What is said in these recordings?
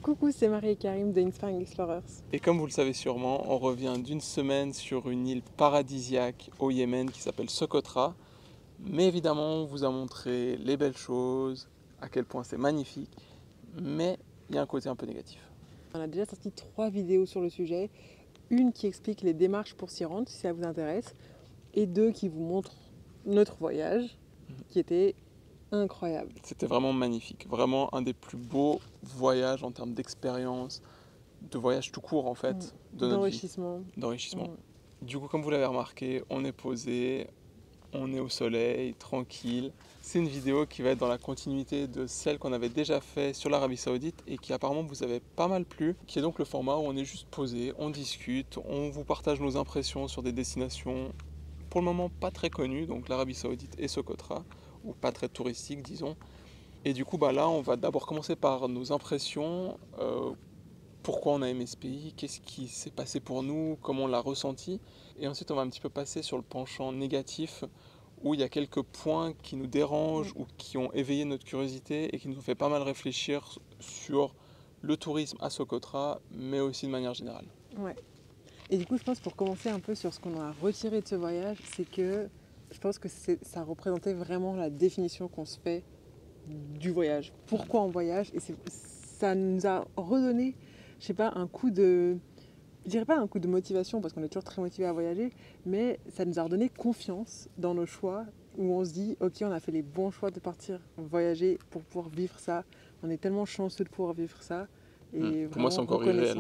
Coucou, c'est Marie et Karim de Inspiring Explorers. Et comme vous le savez sûrement, on revient d'une semaine sur une île paradisiaque au Yémen qui s'appelle Socotra. Mais évidemment, on vous a montré les belles choses, à quel point c'est magnifique, mais il y a un côté un peu négatif. On a déjà sorti 3 vidéos sur le sujet. Une qui explique les démarches pour s'y rendre, si ça vous intéresse, et 2 qui vous montrent notre voyage, qui était incroyable. C'était vraiment magnifique, vraiment un des plus beaux voyages en termes d'expérience, de voyage tout court en fait, de notre vie, d'enrichissement. Du coup, comme vous l'avez remarqué, on est posé, on est au soleil, tranquille. C'est une vidéo qui va être dans la continuité de celle qu'on avait déjà fait sur l'Arabie Saoudite et qui apparemment vous avait pas mal plu, qui est donc le format où on est juste posé, on discute, on vous partage nos impressions sur des destinations pour le moment pas très connues, donc l'Arabie Saoudite et Socotra, ou pas très touristiques disons. Et du coup là on va d'abord commencer par nos impressions, pourquoi on a aimé ce pays, qu'est-ce qui s'est passé pour nous, comment on l'a ressenti. Et ensuite, on va un petit peu passer sur le penchant négatif, où il y a quelques points qui nous dérangent ou qui ont éveillé notre curiosité et qui nous ont fait pas mal réfléchir sur le tourisme à Socotra, mais aussi de manière générale. Ouais. Et du coup, je pense pour commencer un peu sur ce qu'on a retiré de ce voyage, c'est que je pense que ça représentait vraiment la définition qu'on se fait du voyage. Pourquoi on voyage? Et ça nous a redonné, je sais pas, un coup de... Je dirais pas un coup de motivation parce qu'on est toujours très motivé à voyager, mais ça nous a redonné confiance dans nos choix où on se dit ok, on a fait les bons choix de partir voyager pour pouvoir vivre ça. On est tellement chanceux de pouvoir vivre ça et Pour moi, c'est encore irréel.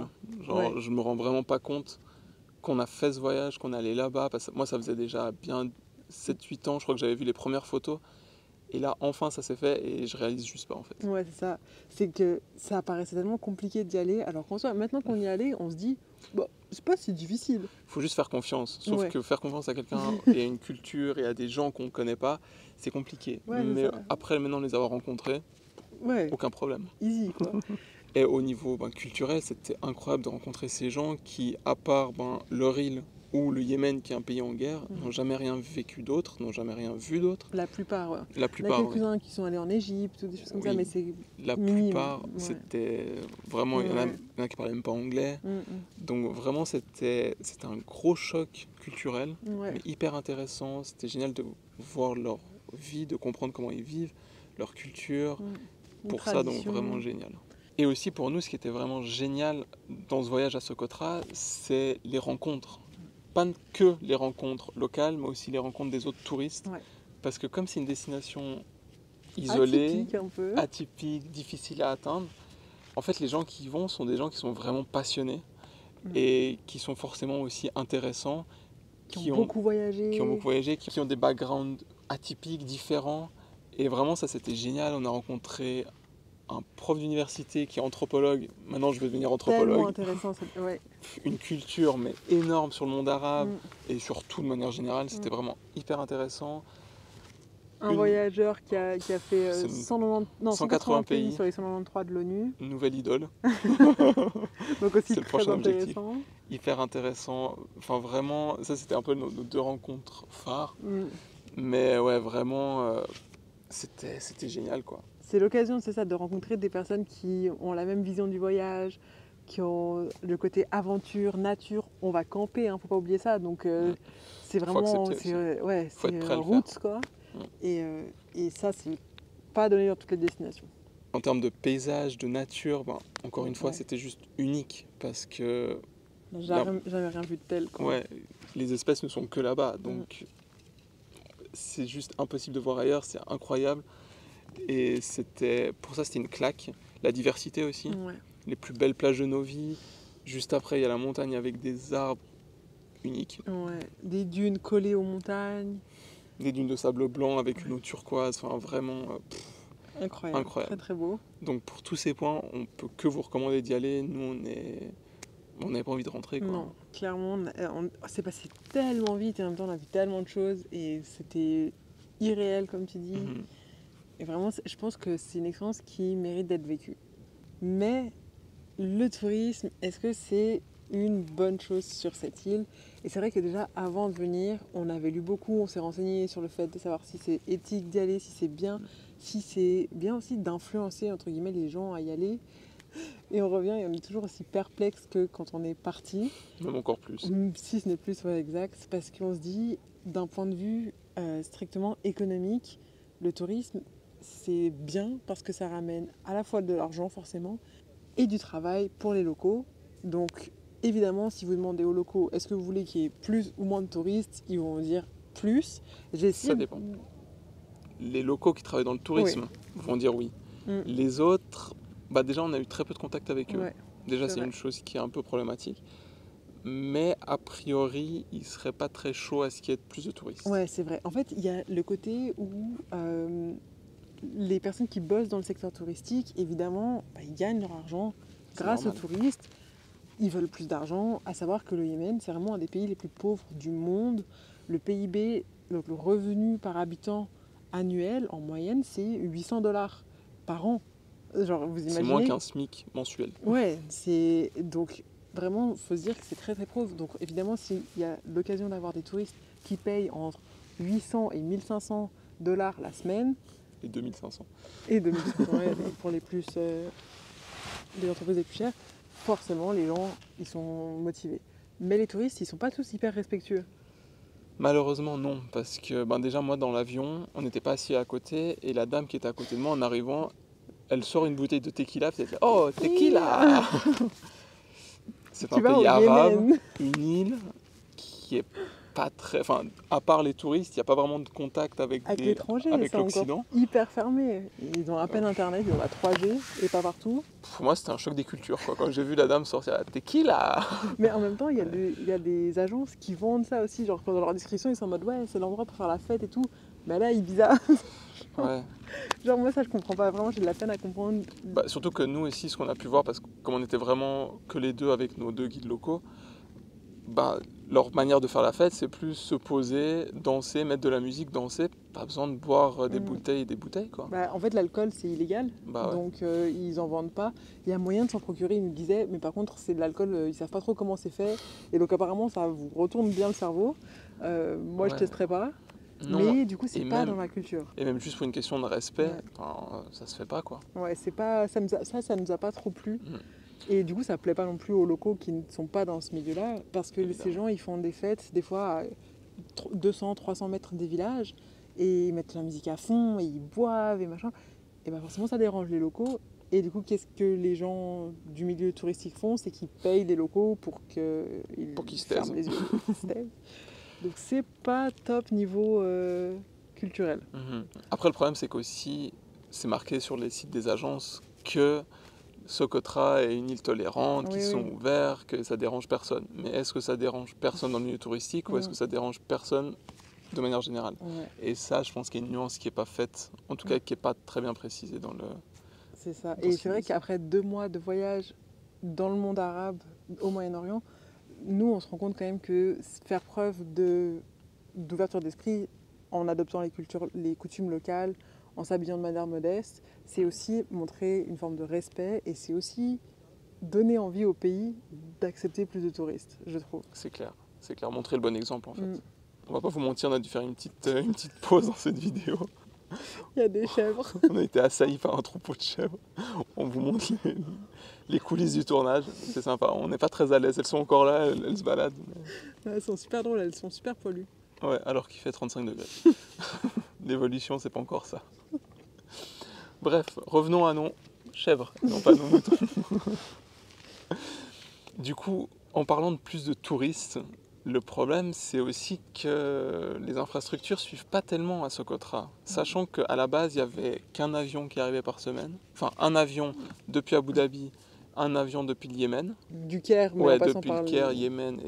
Ouais. Je me rends vraiment pas compte qu'on a fait ce voyage, qu'on est allé là-bas. Parce que moi, ça faisait déjà bien 7-8 ans, je crois que j'avais vu les premières photos. Et là, enfin, ça s'est fait et je réalise juste pas en fait. Ouais, c'est ça. C'est que ça paraissait tellement compliqué d'y aller, alors qu'en soi, maintenant qu'on y est allé, on se dit bon, c'est pas si difficile. Faut juste faire confiance. Sauf Ouais. que faire confiance à quelqu'un et à une culture et à des gens qu'on ne connaît pas, c'est compliqué. Ouais, mais après maintenant les avoir rencontrés, ouais, aucun problème. easy quoi. Et au niveau culturel, c'était incroyable de rencontrer ces gens qui, à part leur île ou le Yémen, qui est un pays en guerre, n'ont jamais rien vécu d'autre, n'ont jamais rien vu d'autre. La plupart, ouais. La Il y en a plupart, oui. quelques-uns qui sont allés en Égypte ou des choses comme ça, Oui. mais c'est La minime. plupart, Ouais. c'était vraiment... Il y en a qui parlaient même pas anglais. Donc vraiment, c'était un gros choc culturel, Ouais. mais hyper intéressant. C'était génial de voir leur vie, de comprendre comment ils vivent, leur culture. Pour ça, donc vraiment génial. Et aussi pour nous, ce qui était vraiment génial dans ce voyage à Socotra, c'est les rencontres. Pas que les rencontres locales, mais aussi les rencontres des autres touristes. Ouais. Parce que comme c'est une destination isolée, Atypique un peu. atypique, difficile à atteindre, en fait les gens qui y vont sont des gens qui sont vraiment passionnés et qui sont forcément aussi intéressants, Qui ont beaucoup voyagé, qui ont des backgrounds atypiques, différents. Et vraiment ça c'était génial, on a rencontré un prof d'université qui est anthropologue, maintenant je vais devenir anthropologue. Tellement intéressant, ouais. Une culture mais énorme sur le monde arabe et sur tout de manière générale, c'était vraiment hyper intéressant. Un voyageur qui a fait 180 pays sur les 193 de l'ONU. Une nouvelle idole. Donc aussi c'est le très prochain intéressant. Objectif. Hyper intéressant. Enfin vraiment, ça c'était un peu nos 2 rencontres phares. Mais ouais, vraiment, c'était génial quoi. C'est l'occasion, c'est ça, de rencontrer des personnes qui ont la même vision du voyage, qui ont le côté aventure, nature. On va camper, faut pas oublier ça. Donc c'est vraiment, c'est route quoi. Et ça, c'est pas donné dans toutes les destinations. En termes de paysage, de nature, encore une fois, c'était juste unique parce que... Jamais rien vu de tel. Quoi. Ouais, les espèces ne sont que là-bas, donc c'est juste impossible de voir ailleurs, c'est incroyable. Et pour ça, c'était une claque. La diversité aussi, les plus belles plages de nos vies. Juste après, il y a la montagne avec des arbres uniques. Ouais, des dunes collées aux montagnes. Des dunes de sable blanc avec une eau turquoise, enfin vraiment incroyable. Très très beau. Donc pour tous ces points, on peut que vous recommander d'y aller. Nous, on n'avait pas envie de rentrer. Quoi. Non, clairement, on s'est passé tellement vite et en même temps on a vu tellement de choses et c'était irréel comme tu dis. Et vraiment, je pense que c'est une expérience qui mérite d'être vécue. Mais le tourisme, est-ce que c'est une bonne chose sur cette île? Et c'est vrai que déjà avant de venir, on avait lu beaucoup, on s'est renseigné sur le fait de savoir si c'est éthique d'y aller, si c'est bien aussi d'influencer entre guillemets les gens à y aller. Et on revient et on est toujours aussi perplexe que quand on est parti. Même encore plus. Si ce n'est plus, ouais, exact. Parce qu'on se dit, d'un point de vue strictement économique, le tourisme, c'est bien parce que ça ramène à la fois de l'argent forcément et du travail pour les locaux. Donc évidemment, si vous demandez aux locaux, est-ce que vous voulez qu'il y ait plus ou moins de touristes, ils vont dire plus. Ça dépend. Les locaux qui travaillent dans le tourisme vont dire oui. Les autres, déjà on a eu très peu de contact avec eux. Ouais, déjà c'est une chose qui est un peu problématique. Mais a priori, ils ne seraient pas très chauds à ce qu'il y ait plus de touristes. Ouais, c'est vrai. En fait, il y a le côté où les personnes qui bossent dans le secteur touristique, évidemment, ils gagnent leur argent grâce aux touristes. Ils veulent plus d'argent, à savoir que le Yémen, c'est vraiment un des pays les plus pauvres du monde. Le PIB, donc le revenu par habitant annuel, en moyenne, c'est $800 par an. Genre, vous imaginez... C'est moins qu'un SMIC mensuel. Ouais, c'est... Donc, vraiment, il faut se dire que c'est très très pauvre. Donc, évidemment, s'il y a l'occasion d'avoir des touristes qui payent entre 800 et $1 500 la semaine... Et 2500. Et 2500, ouais, pour les entreprises les plus chères, forcément, les gens, ils sont motivés. Mais les touristes, ils sont pas tous hyper respectueux. Malheureusement, non. Parce que déjà, moi, dans l'avion, on n'était pas assis à côté. Et la dame qui était à côté de moi, en arrivant, elle sort une bouteille de tequila. Peut-être, oh, tequila. C'est un pays arabe, une île qui est pas très... Enfin, à part les touristes, il n'y a pas vraiment de contact avec l'étranger, avec l'Occident. Hyper fermé. Ils ont à peine Internet, ils ont la 3G et pas partout. Pour moi, c'était un choc des cultures, quoi. Quand j'ai vu la dame sortir la tequila. Mais en même temps, il y a des agences qui vendent ça aussi. Genre, dans leur description, ils sont en mode, ouais, c'est l'endroit pour faire la fête et tout. Mais là, Ibiza... Ouais. Genre moi ça je comprends pas, vraiment j'ai de la peine à comprendre. Surtout que nous ici ce qu'on a pu voir, parce que comme on était vraiment que les deux avec nos 2 guides locaux, leur manière de faire la fête c'est plus se poser, danser, mettre de la musique, danser, pas besoin de boire des bouteilles et des bouteilles quoi. En fait l'alcool c'est illégal, donc ils en vendent pas. Il y a moyen de s'en procurer, ils nous disaient, mais par contre c'est de l'alcool, ils savent pas trop comment c'est fait, et donc apparemment ça vous retourne bien le cerveau. Moi je testerai pas. Non, mais du coup, c'est pas dans la culture. Et même juste pour une question de respect, ça se fait pas quoi. Ouais, c'est pas, ça nous a pas trop plu. Et du coup, ça plaît pas non plus aux locaux qui ne sont pas dans ce milieu-là, parce que ces gens, ils font des fêtes, des fois à 200, 300 mètres des villages, et ils mettent la musique à fond, et ils boivent et machin. Et forcément, ça dérange les locaux. Et du coup, qu'est-ce que les gens du milieu touristique font? C'est qu'ils payent les locaux pour qu'ils ferment les yeux. Donc c'est pas top niveau culturel. Après le problème c'est qu'aussi c'est marqué sur les sites des agences que Socotra est une île tolérante, qu'ils sont ouverts, que ça dérange personne. Mais est-ce que ça dérange personne dans le milieu touristique ou est-ce que ça dérange personne de manière générale? Et ça je pense qu'il y a une nuance qui n'est pas faite, en tout cas qui n'est pas très bien précisée dans le... C'est ça. Et c'est vrai qu'après 2 mois de voyage dans le monde arabe, au Moyen-Orient, nous, on se rend compte quand même que faire preuve d'ouverture d'esprit en adoptant les coutumes locales, en s'habillant de manière modeste, c'est aussi montrer une forme de respect et c'est aussi donner envie au pays d'accepter plus de touristes, je trouve. C'est clair, montrer le bon exemple en fait. On va pas vous mentir, on a dû faire une petite pause dans cette vidéo. Il y a des chèvres. On a été assaillis par un troupeau de chèvres. On vous montre les coulisses du tournage. C'est sympa. On n'est pas très à l'aise. Elles sont encore là, elles se baladent. Elles sont super drôles, elles sont super poilues. Ouais, alors qu'il fait 35 degrés. L'évolution, c'est pas encore ça. Bref, revenons à nos chèvres, non pas nos moutons. Du coup, en parlant de plus de touristes, le problème, c'est aussi que les infrastructures ne suivent pas tellement à Socotra. Sachant qu'à la base, il n'y avait qu'un avion qui arrivait par semaine. Enfin, un avion depuis Abu Dhabi, un avion depuis le Yémen. Du Caire, mais en passant depuis par le Caire, Yémen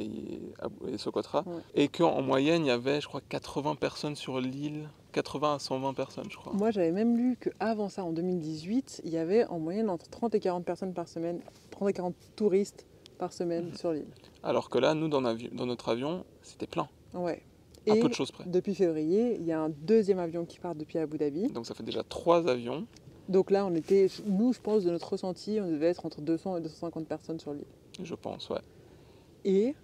et Socotra. Ouais. Et qu'en moyenne, il y avait, je crois, 80 personnes sur l'île. 80 à 120 personnes, je crois. Moi, j'avais même lu qu'avant ça, en 2018, il y avait en moyenne entre 30 et 40 personnes par semaine, 30 et 40 touristes par semaine sur l'île. Alors que là, nous, dans notre avion, c'était plein. Ouais. À peu de choses près. Depuis février, il y a un 2e avion qui part depuis Abu Dhabi. Donc ça fait déjà 3 avions. Donc là, nous, je pense, de notre ressenti, on devait être entre 200 et 250 personnes sur l'île. Je pense, ouais. Et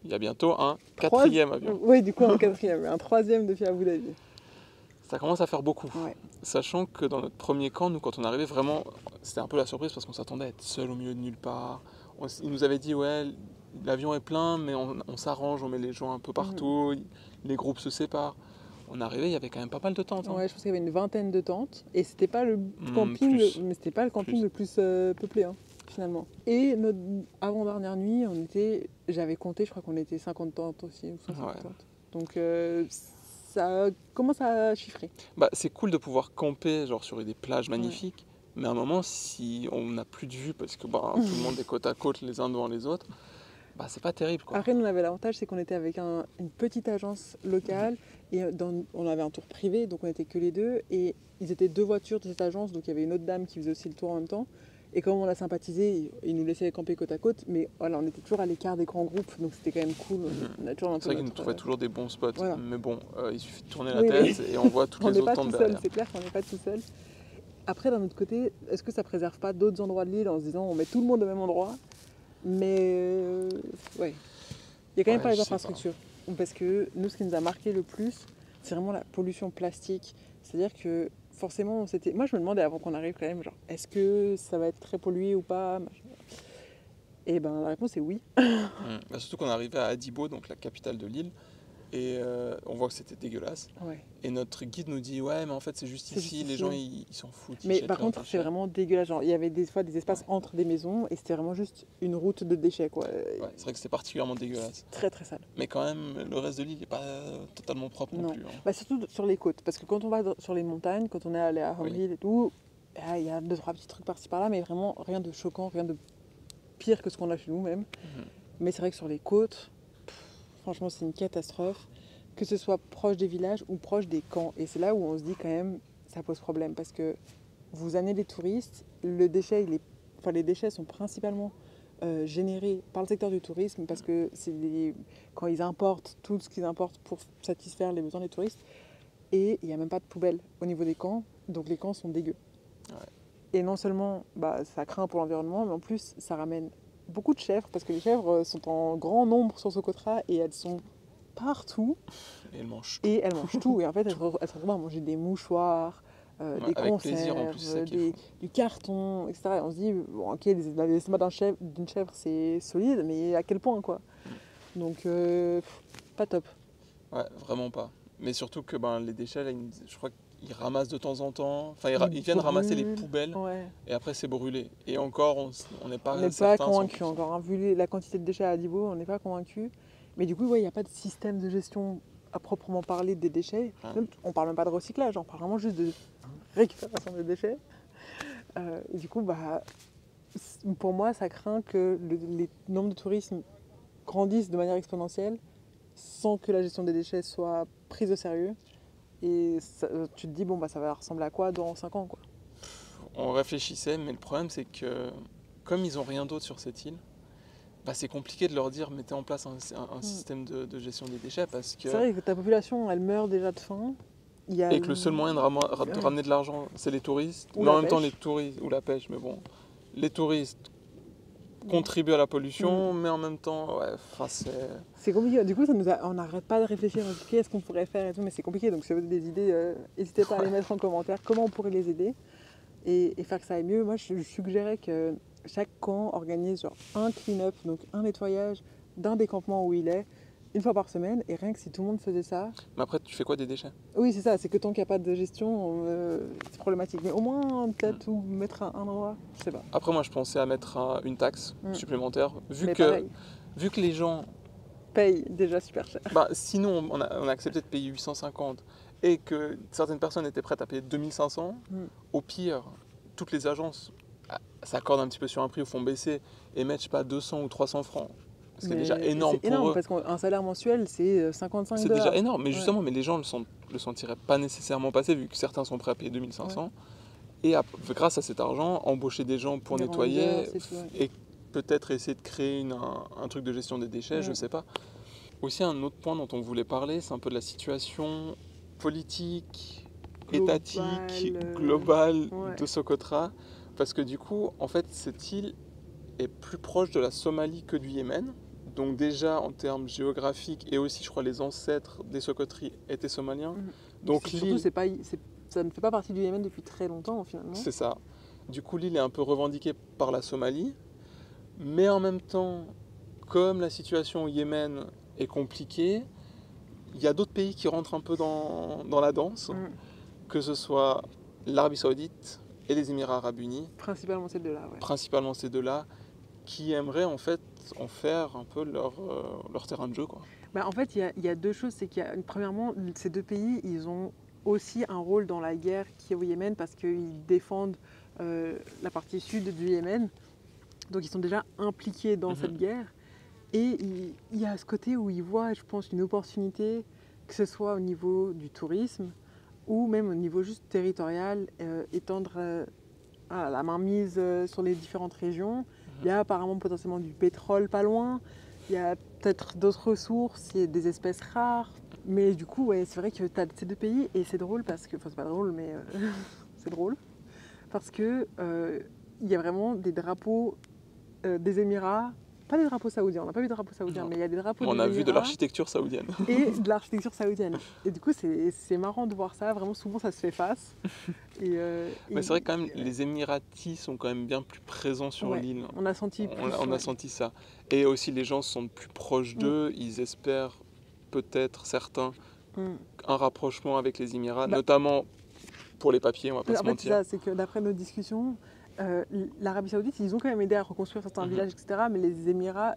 il y a bientôt un 4e avion. Oui, du coup, un 4e, un 3e depuis Abu Dhabi. Ça commence à faire beaucoup. Ouais. Sachant que dans notre premier camp, nous, quand on arrivait, vraiment, c'était un peu la surprise parce qu'on s'attendait à être seul au milieu de nulle part. Ils nous avaient dit, ouais, l'avion est plein, mais on s'arrange, on met les gens un peu partout, les groupes se séparent. On arrivait, il y avait quand même pas mal de tentes. Ouais, je pense qu'il y avait une vingtaine de tentes. Et c'était pas le camping, mais c'était pas le camping le plus peuplé, hein, finalement. Et notre avant-dernière nuit, j'avais compté, je crois qu'on était 50 tentes aussi, ou 60 tentes. Donc ça commence à chiffrer. Bah, c'est cool de pouvoir camper genre sur des plages magnifiques, mais à un moment, si on n'a plus de vue parce que tout le monde est côte à côte les uns devant les autres, bah, c'est pas terrible, quoi. Après, nous, on avait l'avantage, c'est qu'on était avec une petite agence locale et on avait un tour privé, donc on était que les deux. Et ils étaient 2 voitures de cette agence, donc il y avait une autre dame qui faisait aussi le tour en même temps. Et comme on a sympathisé, ils nous laissaient camper côte à côte, mais voilà, on était toujours à l'écart des grands groupes, donc c'était quand même cool. On a toujours un peu c'est vrai qu'ils nous trouvaient toujours des bons spots, voilà. Mais bon, il suffit de tourner la tête et on voit toutes les autres tentes derrière. C'est clair qu'on n'est pas tout seul. Après, d'un autre côté, est-ce que ça préserve pas d'autres endroits de l'île en se disant on met tout le monde au même endroit? Mais ouais, il y a quand même pas les infrastructures. Parce que nous, ce qui nous a marqué le plus, c'est vraiment la pollution plastique. C'est-à-dire que forcément, moi, je me demandais avant qu'on arrive quand même, genre, est-ce que ça va être très pollué ou pas? Et ben la réponse est oui. Surtout qu'on est arrivé à Adibo, donc la capitale de l'île, et on voit que c'était dégueulasse. Ouais. Et notre guide nous dit ouais, mais en fait c'est juste ici, les gens ils s'en foutent. Mais par contre, c'est vraiment dégueulasse. Genre, il y avait des fois des espaces entre des maisons et c'était vraiment juste une route de déchets, quoi. Ouais, c'est vrai que c'était particulièrement dégueulasse. Très très sale. Mais quand même, le reste de l'île n'est pas totalement propre non plus. Bah, surtout sur les côtes, parce que quand on va sur les montagnes, quand on est allé à Hamril et tout, il y a 2-3 petits trucs par-ci par-là, mais vraiment rien de choquant, rien de pire que ce qu'on a chez nous même. Mais c'est vrai que sur les côtes, franchement, c'est une catastrophe, que ce soit proche des villages ou proche des camps. Et c'est là où on se dit quand même, ça pose problème, parce que vous amenez des touristes, les déchets sont principalement générés par le secteur du tourisme, parce que quand ils importent tout ce qu'ils importent pour satisfaire les besoins des touristes, et il n'y a même pas de poubelle au niveau des camps, donc les camps sont dégueux. Ouais. Et non seulement ça craint pour l'environnement, mais en plus ça ramène beaucoup de chèvres, parce que les chèvres sont en grand nombre sur Socotra et elles sont partout. Et elles mangent tout. Et en fait, elles se retrouvent à manger des mouchoirs, des conserves, en plus, du carton, etc. Et on se dit, bon, ok, l'estomac d'une chèvre, c'est solide, mais à quel point, quoi. Donc, pas top. Ouais, vraiment pas. Mais surtout que les déchets, là, je crois qu'ils ramassent de temps en temps. Enfin, ils viennent ramasser les poubelles et après c'est brûlé. Et encore, on n'est pas convaincu encore. Hein. Vu la quantité de déchets à Adibo, on n'est pas convaincu. Mais du coup, il n'y a pas de système de gestion à proprement parler des déchets. On parle même pas de recyclage, on parle vraiment juste de récupération des déchets. Et du coup, pour moi, ça craint que les nombres de tourisme grandissent de manière exponentielle sans que la gestion des déchets soit prise au sérieux. Et tu te dis, ça va ressembler à quoi dans 5 ans, quoi. On réfléchissait, mais le problème, c'est que comme ils n'ont rien d'autre sur cette île, c'est compliqué de leur dire mettez en place un système de gestion des déchets parce que... C'est vrai que ta population, elle meurt déjà de faim. Et que le seul moyen de ramener de l'argent, c'est les touristes. Mais en même temps, les touristes, ou la pêche, mais bon, les touristes contribuent à la pollution, mais en même temps, c'est compliqué. Du coup, on n'arrête pas de réfléchir, qu'est-ce qu'on pourrait faire et tout, mais c'est compliqué. Donc si vous avez des idées, n'hésitez pas à les mettre en commentaire, comment on pourrait les aider et faire que ça aille mieux. Moi, je suggérais que chaque camp organise genre un clean-up, donc un nettoyage d'un des campements où il est, une fois par semaine, et rien que si tout le monde faisait ça... Mais après, tu fais quoi des déchets? Oui, c'est ça, c'est que tant qu'il n'y a pas de gestion, c'est problématique. Mais au moins, peut-être, ou mettre un endroit, je sais pas. Après, moi, je pensais à mettre une taxe supplémentaire, vu que les gens... payent déjà super cher. Sinon, on a accepté de payer 850, et que certaines personnes étaient prêtes à payer 2500, au pire, toutes les agences s'accordent un petit peu sur un prix ou font baisser et mettent, je sais pas, 200 ou 300 francs. Ce qui est déjà énorme pour eux. Parce qu'un salaire mensuel, c'est 55 $. C'est déjà énorme, mais justement, mais les gens le sentiraient pas nécessairement passer, vu que certains sont prêts à payer 2500. Et grâce à cet argent, embaucher des gens pour nettoyer et peut-être essayer de créer un truc de gestion des déchets, je sais pas. Aussi, un autre point dont on voulait parler, c'est un peu de la situation politique, étatique, globale de Socotra. Parce que du coup, en fait, cette île est plus proche de la Somalie que du Yémen. Donc déjà, en termes géographiques, et aussi, je crois, les ancêtres des Socotris étaient somaliens. Donc surtout, ça ne fait pas partie du Yémen depuis très longtemps, finalement. C'est ça. Du coup, l'île est un peu revendiquée par la Somalie. Mais en même temps, comme la situation au Yémen est compliquée, il y a d'autres pays qui rentrent un peu dans la danse, que ce soit l'Arabie Saoudite et les Émirats Arabes Unis. Principalement ces deux-là, ouais. Principalement ces deux-là, qui aimeraient en fait en faire un peu leur terrain de jeu, quoi. En fait, il y a deux choses. C'est premièrement, ces deux pays, ils ont aussi un rôle dans la guerre qui est au Yémen parce qu'ils défendent la partie sud du Yémen. Donc ils sont déjà impliqués dans cette guerre. Et il y a ce côté où ils voient, je pense, une opportunité, que ce soit au niveau du tourisme ou même au niveau juste territorial, étendre la mainmise sur les différentes régions. Il y a apparemment potentiellement du pétrole pas loin. Il y a peut-être d'autres ressources, il y a des espèces rares. Mais du coup, ouais, c'est vrai que tu as ces deux pays et c'est drôle parce que... Enfin, c'est pas drôle, mais c'est drôle. Parce que il y a vraiment des drapeaux des Émirats. Pas des drapeaux saoudiens, on n'a pas vu de drapeaux saoudiens, mais il y a des drapeaux des Émirats. On a vu de l'architecture saoudienne. Et de l'architecture saoudienne. Et du coup, c'est marrant de voir ça. Vraiment, souvent, ça se fait face. Mais c'est vrai quand même, les Émiratis sont quand même bien plus présents sur l'île. On a senti on a senti ça. Et aussi, les gens sont plus proches d'eux. Ils espèrent, peut-être, certains, un rapprochement avec les Émirats, notamment pour les papiers, on va pas se mentir. C'est que d'après nos discussions, l'Arabie Saoudite, ils ont quand même aidé à reconstruire certains villages, etc. Mais les Émirats,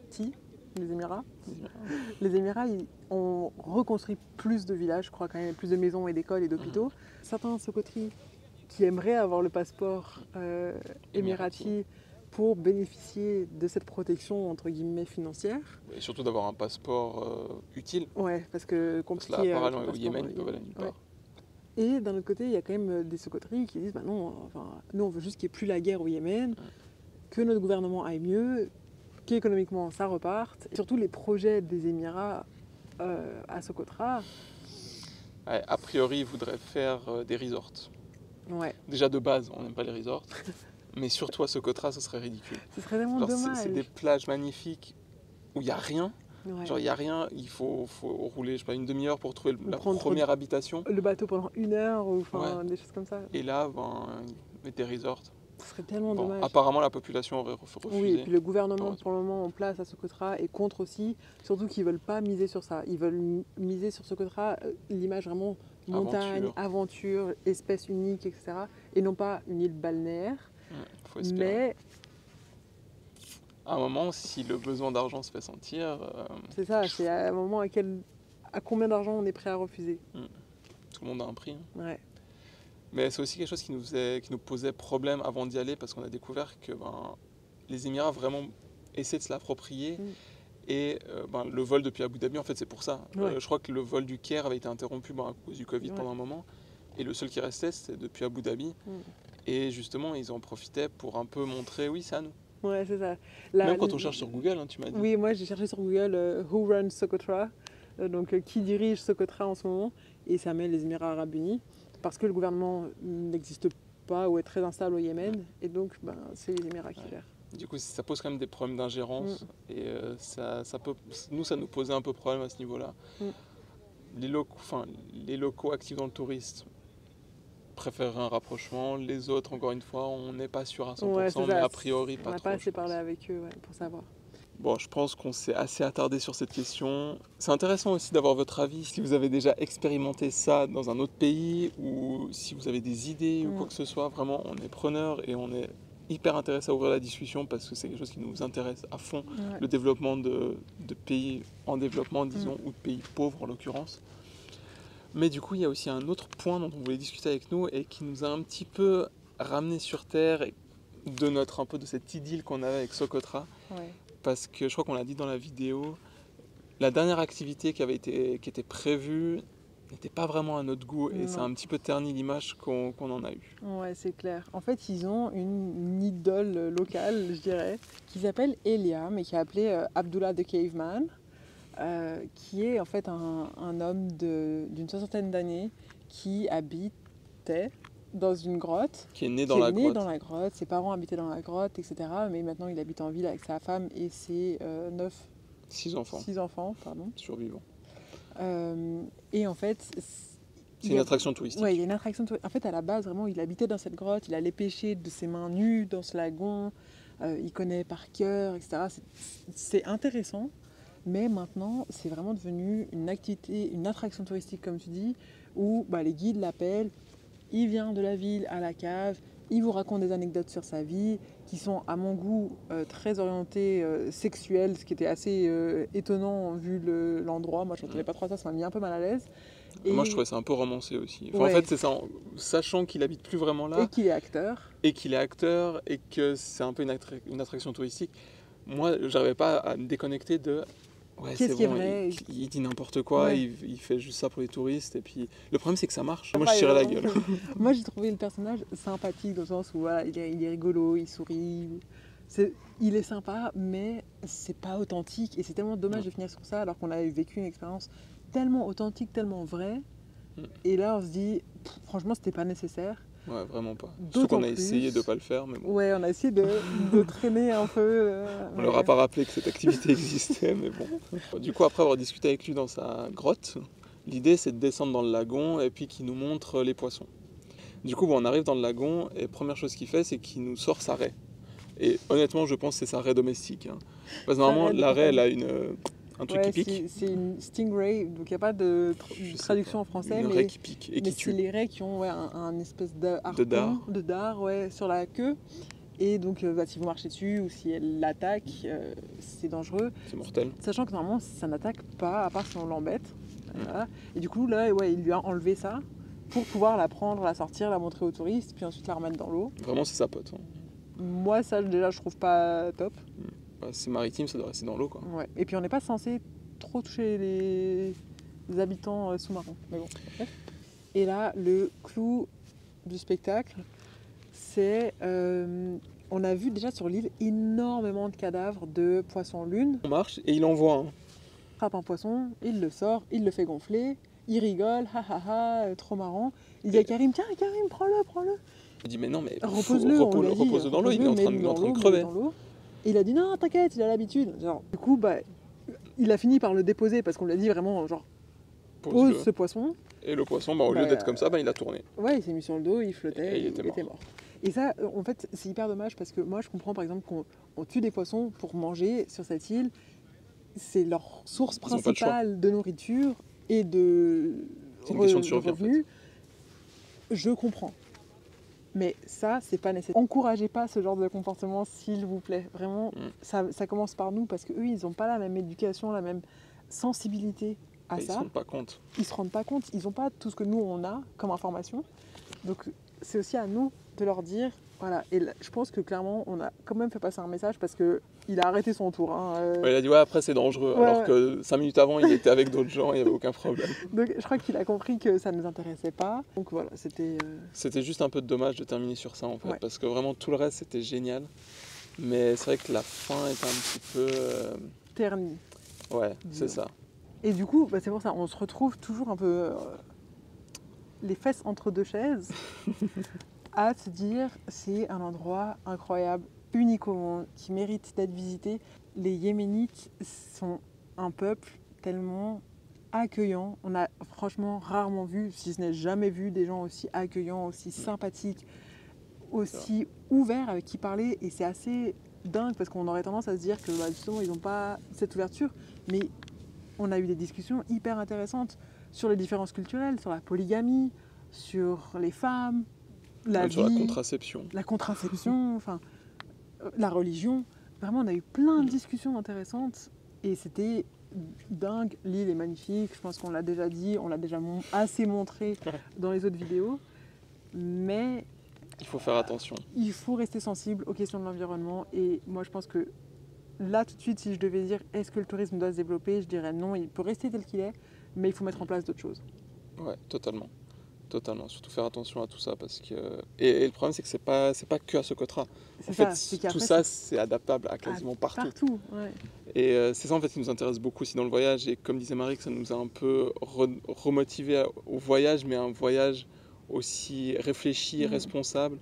ils ont reconstruit plus de villages, je crois quand même, plus de maisons et d'écoles et d'hôpitaux. Certains Sokotris qui aimeraient avoir le passeport émirati pour bénéficier de cette protection entre guillemets financière. Et surtout d'avoir un passeport utile. Ouais, parce que compliqué. Parce que là, au Yémen, ils peuvent aller nulle part. Et d'un autre côté, il y a quand même des Sokotris qui disent non, nous on veut juste qu'il n'y ait plus la guerre au Yémen, que notre gouvernement aille mieux, qu'économiquement ça reparte. Et surtout les projets des Émirats à Socotra. Ouais, a priori, ils voudraient faire des resorts. Ouais. Déjà de base, on n'aime pas les resorts, mais surtout à Socotra, ce serait ridicule. Ce serait vraiment dommage. C'est des plages magnifiques où il n'y a rien. Ouais. Genre il n'y a rien, il faut rouler une demi-heure pour trouver la première habitation. Le bateau pendant 1 heure ou des choses comme ça. Et là, des resorts. Ce serait tellement dommage. Apparemment la population aurait refusé. Oui, et puis le gouvernement pour le moment en place à Socotra est contre aussi, surtout qu'ils ne veulent pas miser sur ça. Ils veulent miser sur Socotra l'image vraiment montagne, aventure, espèce unique, etc. Et non pas une île balnéaire. Faut espérer. Mais à un moment, si le besoin d'argent se fait sentir... C'est ça, c'est à un moment à combien d'argent on est prêt à refuser. Tout le monde a un prix. Ouais. Mais c'est aussi quelque chose qui nous posait problème avant d'y aller, parce qu'on a découvert que les Émirats vraiment essaient de se l'approprier. Et le vol depuis Abu Dhabi, en fait, c'est pour ça. Je crois que le vol du Caire avait été interrompu à cause du Covid pendant un moment. Et le seul qui restait, c'était depuis Abu Dhabi. Et justement, ils en profitaient pour un peu montrer, oui, c'est à nous. Ouais, c'est ça. Même quand on cherche sur Google, tu m'as dit. Oui, moi j'ai cherché sur Google Who runs Socotra, donc qui dirige Socotra en ce moment, et ça met les Émirats Arabes Unis, parce que le gouvernement n'existe pas ou est très instable au Yémen, et donc c'est les Émirats qui gèrent. Du coup, ça pose quand même des problèmes d'ingérence, et ça nous posait un peu problème à ce niveau-là. Les locaux actifs dans le tourisme préférerait un rapprochement. Les autres, encore une fois, on n'est pas sûr à 100%, mais a priori pas trop. On n'a pas assez parlé avec eux pour savoir. Bon, je pense qu'on s'est assez attardé sur cette question. C'est intéressant aussi d'avoir votre avis, si vous avez déjà expérimenté ça dans un autre pays, ou si vous avez des idées ou quoi que ce soit. Vraiment, on est preneur et on est hyper intéressé à ouvrir la discussion parce que c'est quelque chose qui nous intéresse à fond. Le développement de pays en développement, disons, ou de pays pauvres en l'occurrence. Mais du coup, il y a aussi un autre point dont on voulait discuter avec nous et qui nous a un petit peu ramené sur terre de cette idylle qu'on avait avec Socotra. Parce que je crois qu'on l'a dit dans la vidéo, la dernière activité qui était prévue n'était pas vraiment à notre goût et ça a un petit peu terni l'image qu'on en a eue. Ouais, c'est clair. En fait, ils ont une idole locale, je dirais, qui s'appelle Elia, mais qui est appelée Abdullah the Caveman. Qui est en fait un homme d'une 60aine d'années qui habitait dans une grotte. Qui est né dans la grotte. Ses parents habitaient dans la grotte, etc. Mais maintenant, il habite en ville avec sa femme et ses 6 enfants. Six enfants, pardon. Survivants. Et en fait, C'est une attraction touristique. Oui, il y a une attraction touristique. En fait, à la base, vraiment, il habitait dans cette grotte, il allait pêcher de ses mains nues dans ce lagon, il connaît par cœur, etc. C'est intéressant, mais maintenant, c'est vraiment devenu une activité, une attraction touristique, comme tu dis, où les guides l'appellent, il vient de la ville à la cave, il vous raconte des anecdotes sur sa vie, qui sont, à mon goût, très orientées sexuelles, ce qui était assez étonnant vu l'endroit. Moi, je ne m'attendais pas trop à ça, ça m'a mis un peu mal à l'aise. Et... Moi, je trouvais ça un peu romancé aussi. Enfin, ouais. En fait, c'est ça, sachant qu'il habite plus vraiment là. Et qu'il est acteur. Et que c'est un peu une attraction touristique. Moi, j'arrivais pas à me déconnecter de... Ouais, qu'est-ce qui est vrai il dit n'importe quoi, il fait juste ça pour les touristes. Et puis, le problème, c'est que ça marche. Moi, je tirais la gueule. Moi, j'ai trouvé le personnage sympathique dans le sens où il est rigolo, il sourit. Il est sympa, mais c'est pas authentique. Et c'est tellement dommage de finir sur ça alors qu'on a vécu une expérience tellement authentique, tellement vraie. Et là, on se dit, franchement, c'était pas nécessaire. Ouais, vraiment pas. Surtout qu'on a essayé de pas le faire, mais bon. Ouais, on a essayé de traîner un peu. On leur a pas rappelé que cette activité existait, mais bon. Du coup, après avoir discuté avec lui dans sa grotte, l'idée c'est de descendre dans le lagon et puis qu'il nous montre les poissons. Du coup, on arrive dans le lagon et première chose qu'il fait, c'est qu'il nous sort sa raie. Et honnêtement, je pense que c'est sa raie domestique. Hein. Parce que normalement, la raie, elle a un truc qui pique. C'est une stingray, donc il n'y a pas de traduction en français. Une raie qui pique et qui tue. C'est les raies qui ont un espèce de dard sur la queue. Et donc, si vous marchez dessus ou si elle l'attaque, c'est dangereux. C'est mortel. Sachant que normalement, ça n'attaque pas, à part si on l'embête. Voilà. Et du coup, là, il lui a enlevé ça pour pouvoir la prendre, la sortir, la montrer aux touristes, puis ensuite la remettre dans l'eau. Vraiment, c'est sa pote. Hein. Moi, ça, déjà, je trouve pas top. C'est maritime, ça doit rester dans l'eau, quoi. Ouais. Et puis on n'est pas censé trop toucher les habitants sous-marins. Mais bon. Et là, le clou du spectacle, c'est... on a vu déjà sur l'île énormément de cadavres de poissons-lunes. On marche et il en voit un. Il frappe un poisson, il le sort, il le fait gonfler, il rigole, trop marrant. Il dit à Karim, tiens Karim, prends-le. Il dit mais non, mais repose-le dans l'eau, il est en train de crever. Et il a dit non, t'inquiète, il a l'habitude. Du coup, il a fini par le déposer parce qu'on lui a dit vraiment, pose ce poisson. Et le poisson, au lieu d'être comme ça, il a tourné. Ouais, il s'est mis sur le dos, il flottait, et il était mort. Et ça, en fait, c'est hyper dommage parce que moi, je comprends par exemple qu'on tue des poissons pour manger sur cette île. C'est leur source principale de nourriture et de survie, revenus. En fait. Je comprends. Mais ça, c'est pas nécessaire. Encouragez pas ce genre de comportement, s'il vous plaît. Vraiment, ça commence par nous parce qu'eux, ils n'ont pas la même éducation, la même sensibilité à ça. Ils se rendent pas compte. Ils se rendent pas compte. Ils n'ont pas tout ce que nous, on a comme information. Donc, c'est aussi à nous de leur dire, voilà. Et là, je pense que clairement, on a quand même fait passer un message parce qu'il a arrêté son tour. Il a dit, après, c'est dangereux. Alors que 5 minutes avant, il était avec d'autres gens, il n'y avait aucun problème. Donc, je crois qu'il a compris que ça ne nous intéressait pas. Donc, voilà, c'était... C'était juste un peu dommage de terminer sur ça, en fait. Parce que vraiment, tout le reste, c'était génial. Mais c'est vrai que la fin est un petit peu... ternie. Ouais, c'est ça. Et du coup, c'est pour ça, on se retrouve toujours un peu les fesses entre deux chaises à se dire c'est un endroit incroyable, unique au monde, qui mérite d'être visité. Les Yéménites sont un peuple tellement accueillant. On a franchement rarement vu, si ce n'est jamais vu, des gens aussi accueillants, aussi sympathiques, aussi ouverts avec qui parler. Et c'est assez dingue parce qu'on aurait tendance à se dire que justement ils n'ont pas cette ouverture. Mais on a eu des discussions hyper intéressantes sur les différences culturelles, sur la polygamie, sur les femmes, sur la contraception. La contraception, enfin, la religion. Vraiment, on a eu plein de discussions intéressantes et c'était dingue. L'île est magnifique, je pense qu'on l'a déjà dit, on l'a déjà assez montré dans les autres vidéos. Mais il faut faire attention. Il faut rester sensible aux questions de l'environnement et moi je pense que là, tout de suite, si je devais dire est-ce que le tourisme doit se développer, je dirais non, il peut rester tel qu'il est, mais il faut mettre en place d'autres choses. Ouais, totalement. Surtout faire attention à tout ça parce que... Et le problème, c'est que c'est pas que à Socotra. En fait, tout ça, c'est adaptable à quasiment partout. Partout, ouais. Et c'est ça, en fait, qui nous intéresse beaucoup aussi dans le voyage. Et comme disait Marie, que ça nous a un peu remotivé au voyage, mais un voyage aussi réfléchi, responsable,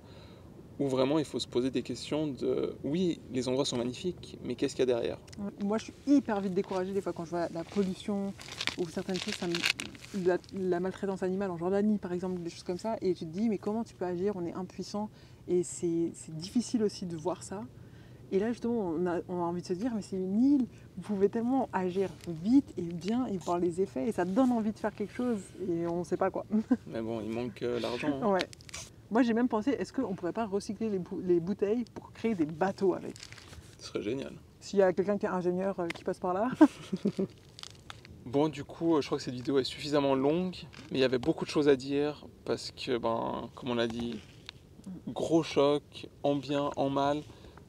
où vraiment il faut se poser des questions de oui, les endroits sont magnifiques, mais qu'est-ce qu'il y a derrière? Moi, je suis hyper vite découragée des fois quand je vois la pollution ou certaines choses, la maltraitance animale en Jordanie par exemple, des choses comme ça, et tu te dis mais comment tu peux agir, on est impuissant, et c'est difficile aussi de voir ça. Et là justement on a envie de se dire mais c'est une île, vous pouvez tellement agir vite et bien et voir les effets, et ça donne envie de faire quelque chose et on ne sait pas quoi. Mais bon, il manque l'argent. Hein. Ouais. Moi j'ai même pensé, est-ce qu'on ne pourrait pas recycler les bouteilles pour créer des bateaux avec? Ce serait génial. S'il y a quelqu'un qui est ingénieur qui passe par là. Bon, du coup, je crois que cette vidéo est suffisamment longue, mais il y avait beaucoup de choses à dire parce que, comme on l'a dit, gros choc, en bien, en mal,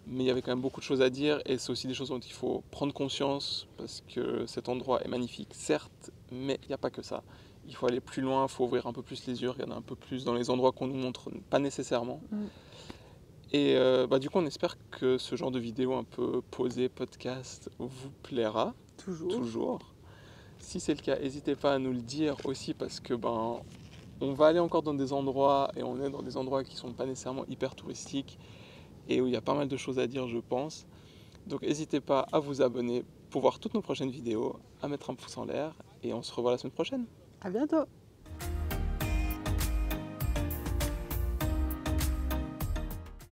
mais il y avait quand même beaucoup de choses à dire et c'est aussi des choses dont il faut prendre conscience parce que cet endroit est magnifique, certes, mais il n'y a pas que ça. Il faut aller plus loin, il faut ouvrir un peu plus les yeux, regarder un peu plus dans les endroits qu'on nous montre, pas nécessairement. Et du coup, on espère que ce genre de vidéo un peu posée, podcast, vous plaira. Toujours. Si c'est le cas, n'hésitez pas à nous le dire aussi parce que on va aller encore dans des endroits et on est dans des endroits qui sont pas nécessairement hyper touristiques et où il y a pas mal de choses à dire, je pense. Donc n'hésitez pas à vous abonner pour voir toutes nos prochaines vidéos, à mettre un pouce en l'air et on se revoit la semaine prochaine. À bientôt.